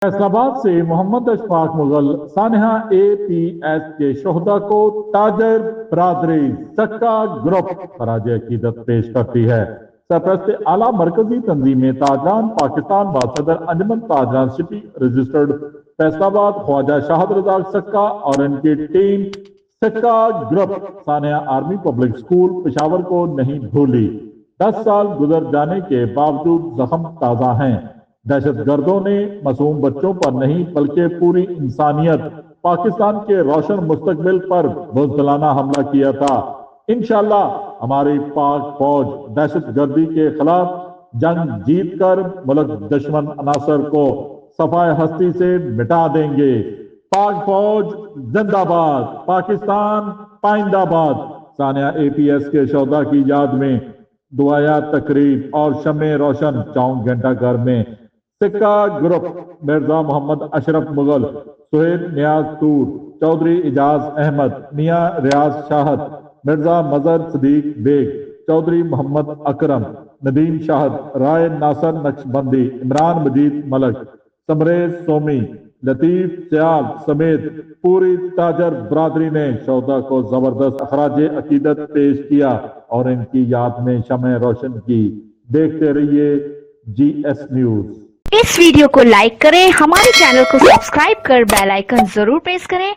फैसलाबाद से मोहम्मद अशफाक मुगल सानहा APS के शोहदा को ताजर बरादरी सक्का ग्रुप खराज अकीदत पेश करती है। सरपरस्त आला मरकजी तंजीम ताजरान पाकिस्तान बाद सदर अंजमन ताजरान सिटी रजिस्टर्ड फैसलाबाद ख्वाजा शाहद रजाक सक्का और इनकी टीम सक्का ग्रुप सानहा आर्मी पब्लिक स्कूल पेशावर को नहीं भूली। 10 साल गुजर जाने के बावजूद जख्म ताजा हैं। दहशत गर्दों ने मासूम बच्चों पर नहीं बल्कि पूरी इंसानियत पाकिस्तान के रोशन मुस्तकबिल पर बुज़दिलाना हमला किया था। इंशाअल्लाह हमारी पाक फौज दहशत गर्दी के खिलाफ जंग जीत कर मुल्क दुश्मन अनासर को सफाए हस्ती से मिटा देंगे। पाक फौज जिंदाबाद, पाकिस्तान पाइंदाबाद। सानिया APS के शोहदा की याद में दुआया तकरीब और शमे रोशन चौक घंटा घर में सिक्का ग्रुप मिर्जा मोहम्मद अशरफ मुगल, सुहेल नियाज तूर, चौधरी इजाज अहमद, मियां रियाज शाहद, मिर्जा मजर सदीक बेग, चौधरी मोहम्मद अकरम, नदीम शाहद, राय नासर नक्शबंदी, इमरान मजीद मलक, समरेज सोमी, लतीफ सियाल समेत पूरी ताजर बरादरी ने शोहदा को जबरदस्त खराज अकीदत पेश किया और इनकी याद में शमए रोशन की। देखते रहिए GS न्यूज। इस वीडियो को लाइक करें, हमारे चैनल को सब्सक्राइब कर बेल आइकन जरूर प्रेस करें।